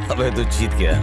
अबे तू जीत गया।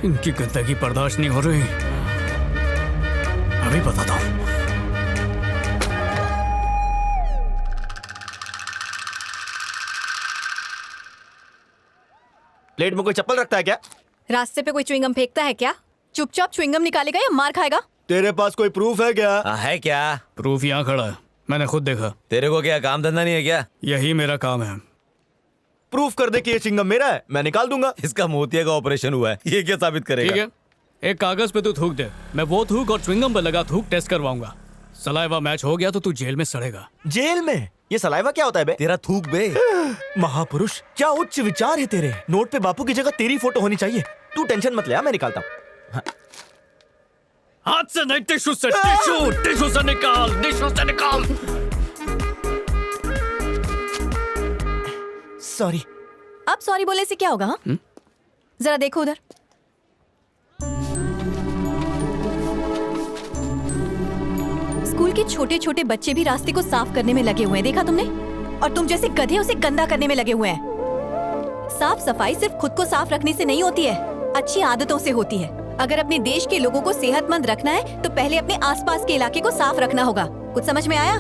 इनकी गंदगी बर्दाश्त नहीं हो रही। अभी बताता हूँ। प्लेट में कोई चप्पल रखता है क्या? रास्ते पे कोई च्युइंगम फेंकता है क्या? चुपचाप च्युइंगम निकालेगा या मार खाएगा? तेरे पास कोई प्रूफ है क्या? है क्या? प्रूफ यहाँ खड़ा है, मैंने खुद देखा। तेरे को क्या काम धंधा नहीं है क्या? यही मेरा काम है। प्रूफ कर दे कि ये चिंगम मेरा है, मैं निकाल दूंगा। इसका मोतिया का ऑपरेशन हुआ है, ये क्या साबित करेगा? ठीक है, एक कागज पे तू थूक दे, मैं वो थूक और च्युइंगम पे लगा थूक टेस्ट करवाऊंगा। सलाइवा मैच हो गया तो तू जेल में सड़ेगा। जेल में? ये सलाइवा क्या होता है बे? तेरा थूक बे। महापुरुष, क्या उच्च विचार है तेरे। नोट पे बापू की जगह तेरी फोटो होनी चाहिए। तू टेंशन मत ले, मैं निकालता हूँ। हाथ से नहीं, टिश्यू से, टिश्यू से निकाल, टिश्यू से निकाल। सॉरी। अब सॉरी बोले से क्या होगा? हाँ? जरा देखो उधर। स्कूल के छोटे छोटे बच्चे भी रास्ते को साफ करने में लगे हुए हैं, देखा तुमने? और तुम जैसे गधे उसे गंदा करने में लगे हुए हैं। साफ सफाई सिर्फ खुद को साफ रखने से नहीं होती है, अच्छी आदतों से होती है। अगर अपने देश के लोगों को सेहतमंद रखना है तो पहले अपने आसपास के इलाके को साफ रखना होगा। कुछ समझ में आया?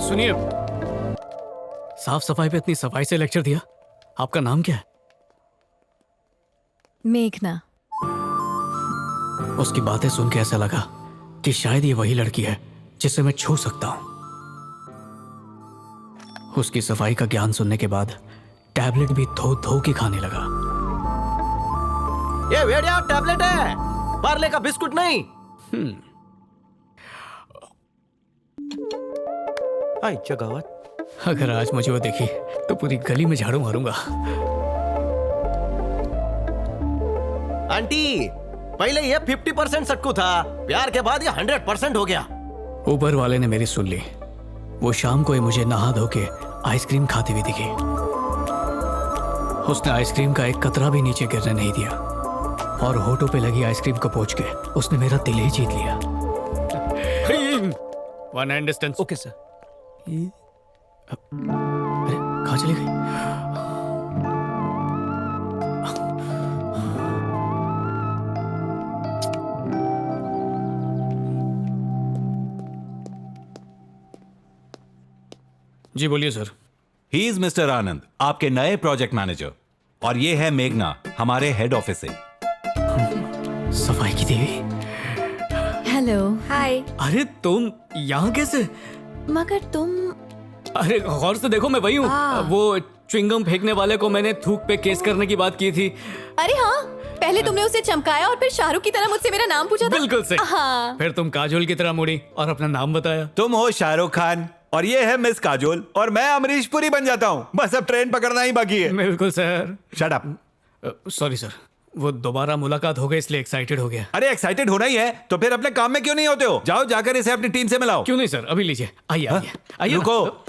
सुनिए, साफ सफाई पे इतनी सफाई से लेक्चर दिया। आपका नाम क्या है? मेघना। उसकी बातें सुन के ऐसा लगा कि शायद ये वही लड़की है जिसे मैं छू सकता हूं। उसकी सफाई का ज्ञान सुनने के बाद टैबलेट भी धो धो के खाने लगा। ये भेड़िया टैबलेट है, पार्ले का बिस्कुट नहीं। आई चगावत। अगर आज मुझे वो देखी तो पूरी गली में झाड़ू मारूंगा। आंटी, पहले ये 50% सट्टू था, प्यार के बाद ये 100% हो गया। ऊपर वाले ने मेरी सुन ली। वो शाम को ही मुझे नहा धो के आइसक्रीम खाती हुई दिखी। उसने आइसक्रीम का एक कतरा भी नीचे गिरने नहीं दिया और होठों पे लगी आइसक्रीम को पोंछ के उसने मेरा दिल ही जीत लिया। One hand distance. Okay sir. अरे कहाँ चली गई? जी बोलिए सर। ही इज मिस्टर आनंद, आपके नए प्रोजेक्ट मैनेजर, और ये है मेघना, हमारे हेड ऑफिस से। सफाई की देवी। हेलो। हाय। अरे तुम यहाँ कैसे? मगर तुम। अरे गौर से देखो, मैं वही हूँ। वो च्युइंगम फेंकने वाले को मैंने थूक पे केस करने की बात की थी। अरे हाँ, पहले तुमने उसे चमकाया और फिर शाहरुख की तरह मुझसे मेरा नाम पूछा था। बिल्कुल सही। हाँ। फिर तुम काजोल की तरह मुड़ी और अपना नाम बताया। तुम हो शाहरुख खान और ये है मिस काजोल, और मैं अमरीश पुरी बन जाता हूँ। बस अब ट्रेन पकड़ना ही बाकी है। बिल्कुल sir. Shut up. Sorry sir, वो दोबारा मुलाकात हो गई इसलिए एक्साइटेड हो गया। अरे एक्साइटेड होना ही है तो फिर अपने काम में क्यों नहीं होते हो? जाओ जाकर इसे अपनी टीम से मिलाओ। क्यों नहीं सर, अभी लीजिए। आइए आइए आइए। रुको,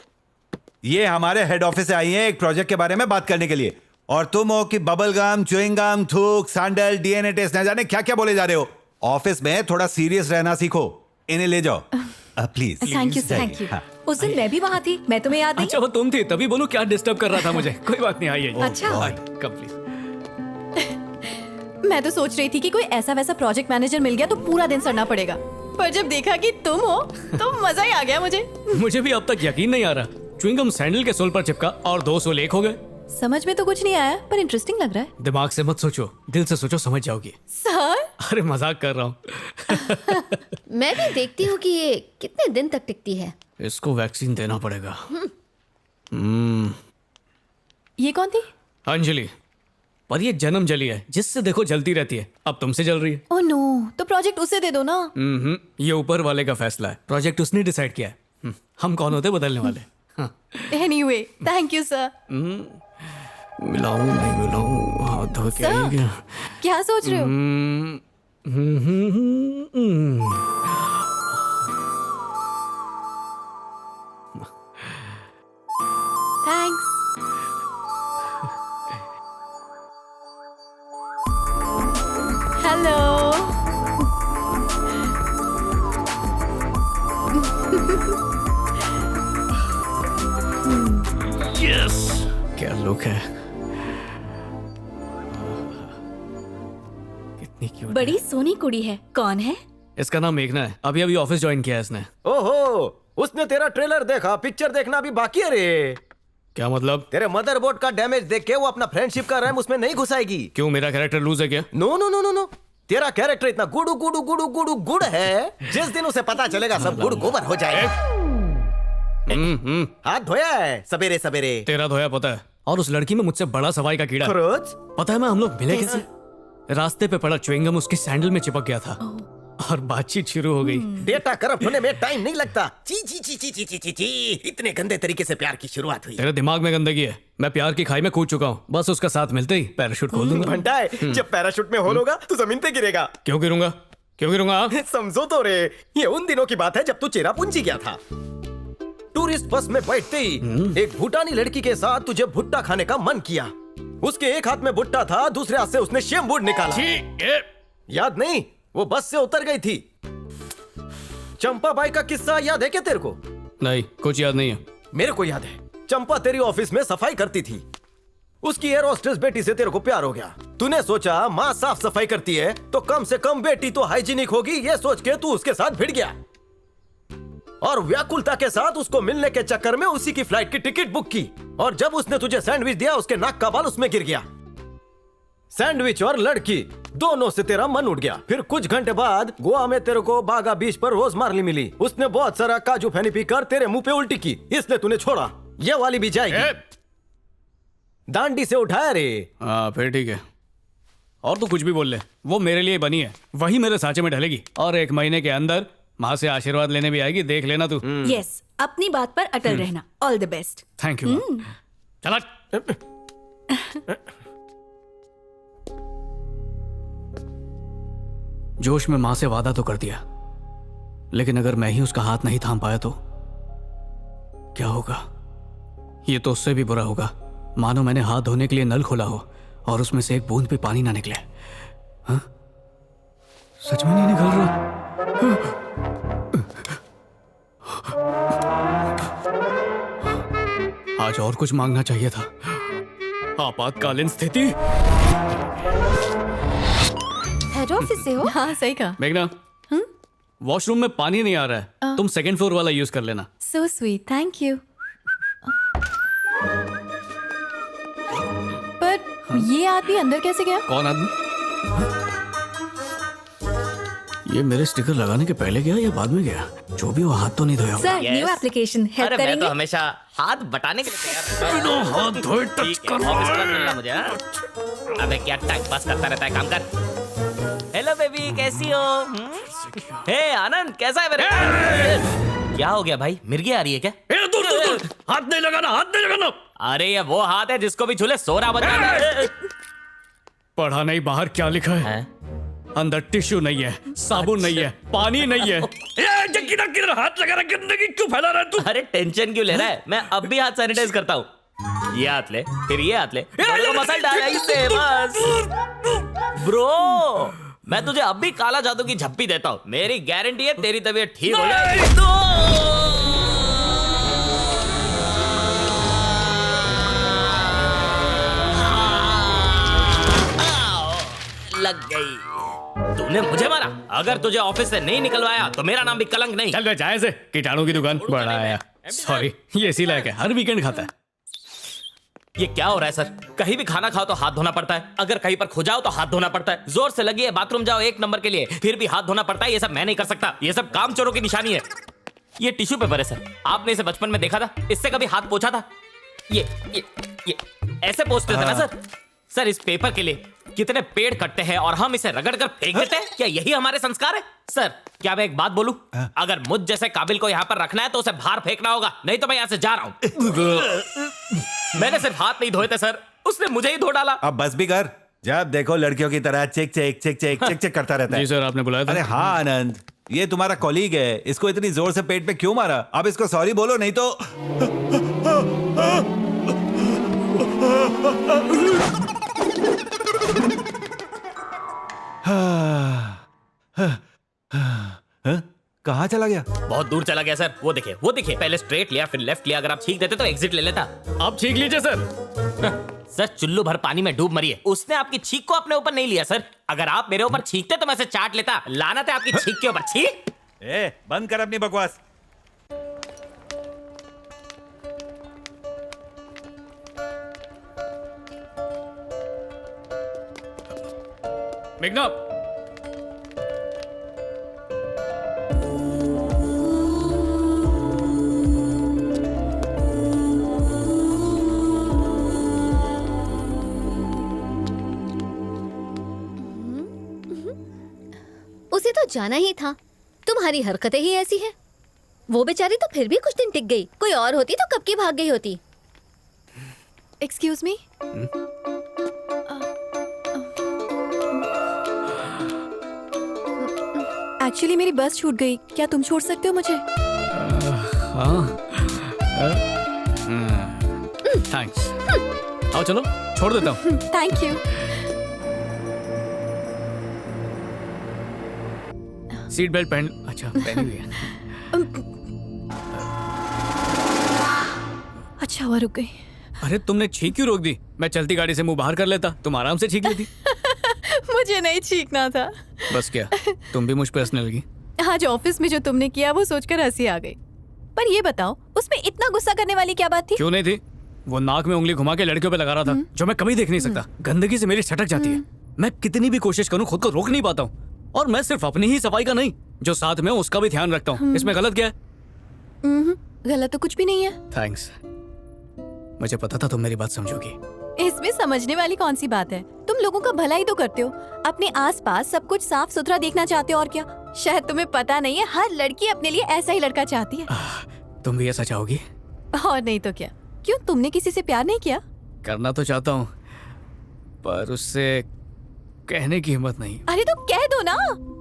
ये हमारे हेड ऑफिस से आई है एक प्रोजेक्ट के बारे में बात करने के लिए, और तुम हो कि बबल गम, च्युइंग गम, थूक, सैंडल, डीएनए टेस्ट, न जाने क्या क्या बोले जा रहे हो। ऑफिस में थोड़ा सीरियस रहना सीखो। इन्हें ले जाओ please. Thank you thank you. उस दिन मैं भी वहाँ थी, मैं तुम्हें याद नहीं? अच्छा वो तुम थी, तभी बोलूं क्या डिस्टर्ब कर रहा था मुझे। कोई बात नहीं, आइए। अच्छा। Come please. मैं तो सोच रही थी कि कोई ऐसा वैसा प्रोजेक्ट मैनेजर मिल गया तो पूरा दिन सड़ना पड़ेगा, पर जब देखा कि तुम हो तो मजा ही आ गया मुझे। मुझे भी अब तक यकीन नहीं आ रहा, च्युइंगम सैंडल के सोल पर चिपका और 200 लेख हो गए। समझ में तो कुछ नहीं आया, पर इंटरेस्टिंग लग रहा है। दिमाग से मत सोचो, दिल से सोचो, समझ जाओगी। सर। अरे मजाक कर रहा हूँ। मैं भी देखती हूँ कि ये कितने दिन तक टिकती है। इसको वैक्सीन देना पड़ेगा। ये कौन थी? अंजलि। पर ये जन्म जली है, जिससे देखो जलती रहती है। अब तुमसे जल रही है। ओह नो, तो प्रोजेक्ट उसे दे दो ना। ये ऊपर वाले का फैसला है, प्रोजेक्ट उसने डिसाइड किया है। हम कौन होते बदलने वाले। Anyway, thank you sir. मिलाऊं नहीं मिलाऊं, हाथ धो के सर, आएंगे। क्या सोच रहे हो? थैंक्स। हेलो। यस, क्या लुक है, कितनी क्यूट। बड़ी सोनी कुड़ी है। कौन है? इसका नाम मेघना है, अभी अभी ऑफिस ज्वाइन किया है इसने। ओहो, उसने तेरा ट्रेलर देखा, पिक्चर देखना भी बाकी है रे। क्या मतलब? तेरे मदरबोर्ड का डैमेज देख के वो अपना फ्रेंडशिप का रैम उसमें नहीं घुसाएगी। क्यों, मेरा कैरेक्टर लूज है क्या? No no no no no, तेरा कैरेक्टर इतना गुडू गुडू गुडू गुडू गुड़ है, जिस दिन उसे पता चलेगा सब गुड़ गोबर हो जाएगा। हाथ धोया है सवेरे सवेरे? तेरा धोया पता है, और उस लड़की में मुझसे बड़ा सफाई का कीड़ा है। खरोच? पता है मैं हम लोग मिले कैसे? रास्ते पे पड़ा च्युइंगम उसकी सैंडल में चिपक गया था और बातचीत शुरू हो गई। डेटा करप्ट होने में टाइम नहीं लगता। ची ची ची ची ची ची ची ची, इतने गंदे तरीके से प्यार की शुरुआत हुई। तेरे दिमाग में गंदगी है, मैं प्यार की खाई में कूद चुका हूँ, बस उसका साथ मिलते ही पैराशूट खोल दूंगा। घंटा है, जब पैराशूट में होल होगा तो जमीन पे गिरेगा। क्यों गिरूंगा, क्यों गिरूंगा? समझो तो रे, ये उन दिनों की बात है जब तू चेरापूंजी गया था। टूरिस्ट बस में बैठते ही एक भूटानी लड़की के साथ तुझे भुट्टा खाने का मन किया। उसके एक हाथ में भुट्टा था, दूसरे हाथ से उसने शेमबूड निकाला। याद नहीं? वो बस से उतर गई थी। चंपा बाई का किस्सा याद है क्या तेरे को? नहीं, कुछ याद नहीं है। मेरे को याद है। चंपा तेरी ऑफिस में सफाई करती थी। उसकी एयर होस्टेस बेटी से तेरे को प्यार हो गया। तूने सोचा माँ साफ सफाई करती है तो कम से कम बेटी तो हाइजीनिक होगी, ये सोच के तू उसके साथ भिड़ गया और व्याकुलता के साथ उसको मिलने के चक्कर में उसी की फ्लाइट की टिकट बुक की। और जब उसने तुझे सैंडविच दिया, उसके नाक का बाल उसमें गिर गया। सैंडविच और लड़की दोनों से तेरा मन उठ गया। फिर कुछ घंटे बाद गोवा में तेरे को बागा बीच पर रोज मार्ली मिली। उसने बहुत सारा काजू फैनी पीकर तेरे मुंह पे उल्टी की, इसलिए तूने छोड़ा। ये वाली भी जाएगी। दांडी से उठाया रे। हाँ फिर ठीक है, और तू कुछ भी बोल ले, वो मेरे लिए बनी है, वही मेरे सांचे में ढलेगी और 1 महीने के अंदर माँ से आशीर्वाद लेने भी आएगी, देख लेना तू। यस, अपनी बात पर अटल रहना। All the best. Thank you. चला। जोश में माँ से वादा तो कर दिया, लेकिन अगर मैं ही उसका हाथ नहीं थाम पाया तो क्या होगा? ये तो उससे भी बुरा होगा। मानो मैंने हाथ धोने के लिए नल खोला हो और उसमें से एक बूंद भी पानी ना निकले। हाँ? सच में नहीं निकल रहा। आज और कुछ मांगना चाहिए था। आपातकालीन स्थिति। हेड ऑफिस से हो? हाँ सही कहा। मेघना, वॉशरूम में पानी नहीं आ रहा है, तुम 2nd फ्लोर वाला यूज कर लेना। So sweet, thank you. पर ये आदमी अंदर कैसे गया? कौन आदमी? ये मेरे स्टिकर लगाने के पहले गया या बाद में गया? जो भी हो, हाथ तो नहीं धोया होगा। सर, न्यू एप्लीकेशन हेल्प अरे मैं करेंगे? तो हमेशा हाथ बटाने के लिए तैयार रहता हूं। हाथ धोए टच ठीक है, ऑफिस में मिलना मुझे। हाँ? अबे क्या टाइम पास करता रहता है, काम कर। हेलो बेबी, कैसी हो? हे आनंद, कैसा है मेरे? क्या हो गया भाई, मिर्गी आ रही है क्या? दूर दूर दूर, हाथ नहीं लगाना, हाथ नहीं लगाना। अरे ये वो हाथ है जिसको भी छूले सोरा बज जाता है। पढ़ा नहीं बाहर क्या लिखा है? हैं? अंदर टिश्यू नहीं है, साबुन नहीं है, पानी नहीं है। किधर किधर हाथ लगा रहा, गंदगी क्यों फैला रहा है तू? अरे टेंशन क्यों ले रहा है, मैं अब भी हाथ सैनिटाइज करता हूँ। ये हाथ ले, फिर ये हाथ ले, दोनों को मसल डाल इससे बस। ब्रो, मैं तुझे अब भी काला जादू की झप्पी देता हूँ। मेरी गारंटी है तेरी तबीयत ठीक हो जाएगी। लग गई। तूने मुझे मारा। अगर तुझे ऑफिस से नहीं निकलवाया तो मेरा नाम भी कलंक नहीं। चल बे, जाए से कीटाणु की दुकान। बड़ा आया, सॉरी, ये इसी लायक है, हर वीकेंड खाता है। ये क्या हो रहा है सर? कहीं भी खाना खाओ तो हाथ धोना पड़ता है, अगर कहीं पर खो जाओ तो हाथ धोना पड़ता है, जोर से लगी है बाथरूम जाओ 1 नंबर के लिए फिर भी हाथ धोना पड़ता है। ये सब मैं नहीं कर सकता, ये सब काम चोरों की निशानी है। ये टिश्यू पेपर है सर, आपने इसे बचपन में देखा था? इससे कभी हाथ पोंछा था? ये ऐसे पोंछते थे ना सर। सर, इस पेपर के लिए कितने पेड़ कटते हैं और हम इसे रगड़ कर फेंक देते हैं। क्या यही हमारे संस्कार है? सर, क्या मैं एक बात बोलूं? अगर मुझ जैसे काबिल को यहाँ पर रखना है तो उसे बाहर फेंकना होगा, नहीं तो मैं यहाँ से जा रहा हूँ। मैंने सिर्फ हाथ नहीं धोए थे सर, उसने मुझे ही धो डाला। अब बस भी कर, जब देखो लड़कियों की तरह check check check check check check करता रहता है। जी सर, आपने बुलाया था। अरे हाँ आनंद, ये तुम्हारा कॉलीग है, इसको इतनी जोर से पेट पे क्यों मारा? अब इसको सॉरी बोलो, नहीं तो कहाँ चला गया? बहुत दूर चला गया सर। वो देखिए, पहले स्ट्रेट लिया फिर लेफ्ट लिया। अगर आप छींक देते तो एग्जिट ले लेता। आप छींक लीजिए सर। सर चुल्लू भर पानी में डूब मरी है, उसने आपकी छींक को अपने ऊपर नहीं लिया सर। अगर आप मेरे ऊपर छींकते तो मैं इसे चाट लेता। लानत है आपकी छींक के ऊपर। छी। ए, बंद कर अपनी बकवास। मेघना, उसे तो जाना ही था, तुम्हारी हरकतें ही ऐसी हैं। वो बेचारी तो फिर भी कुछ दिन टिक गई, कोई और होती तो कब की भाग गई होती। Excuse me. एक्चुअली मेरी बस छूट गई, क्या तुम छोड़ सकते हो मुझे? हाँ, थैंक्स। आओ चलो, छोड़ देता हूँ। Thank you. सीट बेल्ट पहन। अच्छा, पहनी हुई है। अच्छा हुआ रुक गई। अरे तुमने छींक क्यों रोक दी? मैं चलती गाड़ी से मुंह बाहर कर लेता, तुम आराम से छींक लेती। मुझे नहीं छींकना था। बस क्या, तुम भी मुझ पे हंसने लगी? आज ऑफिस में जो तुमने किया वो सोचकर हंसी आ गई। पर ये बताओ, उसमें इतना गुस्सा करने वाली क्या बात थी? क्यों नहीं थी? वो नाक में उंगली घुमा के लड़कियों पे लगा रहा था, जो मैं कभी देख नहीं सकता। गंदगी से मेरी छटक जाती है। मैं कितनी भी कोशिश करूं खुद को रोक नहीं पाता हूँ। और मैं सिर्फ अपनी ही सफाई का नहीं, जो साथ में उसका भी ध्यान रखता हूँ। इसमें गलत क्या है? गलत तो कुछ भी नहीं है। थैंक्स, मुझे पता था तुम मेरी बात समझोगी। इसमें समझने वाली कौन सी बात है? तुम लोगों का भला ही तो करते हो, अपने आसपास सब कुछ साफ सुथरा देखना चाहते हो। और क्या शायद तुम्हें पता नहीं है, हर लड़की अपने लिए ऐसा ही लड़का चाहती है। तुम भी ऐसा चाहोगी? और नहीं तो क्या। क्यों, तुमने किसी से प्यार नहीं किया? करना तो चाहता हूँ, पर उससे कहने की हिम्मत नहीं। अरे तो कह दो ना।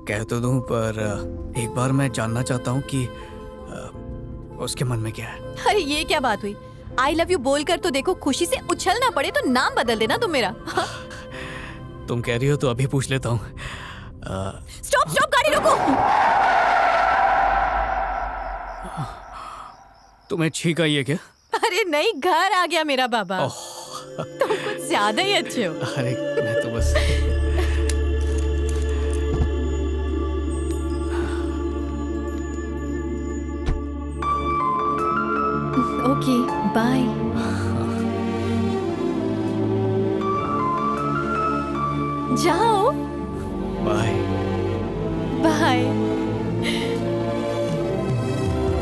कह तो दूं, पर एक बार मैं जानना चाहता हूँ कि उसके मन में क्या है। अरे ये क्या बात हुई? आई लव यू बोलकर तो देखो, खुशी से उछलना पड़े तो नाम बदल देना तुम मेरा। तुम कह रही हो तो अभी पूछ लेता हूँ। स्टॉप स्टॉप, गाड़ी रोको। तुम्हें छींक आई है क्या? अरे नहीं, घर आ गया मेरा बाबा। तुम कुछ ज्यादा ही अच्छे हो। अरे मैं तो बस ओके बाय। जाओ। बाय। बाय।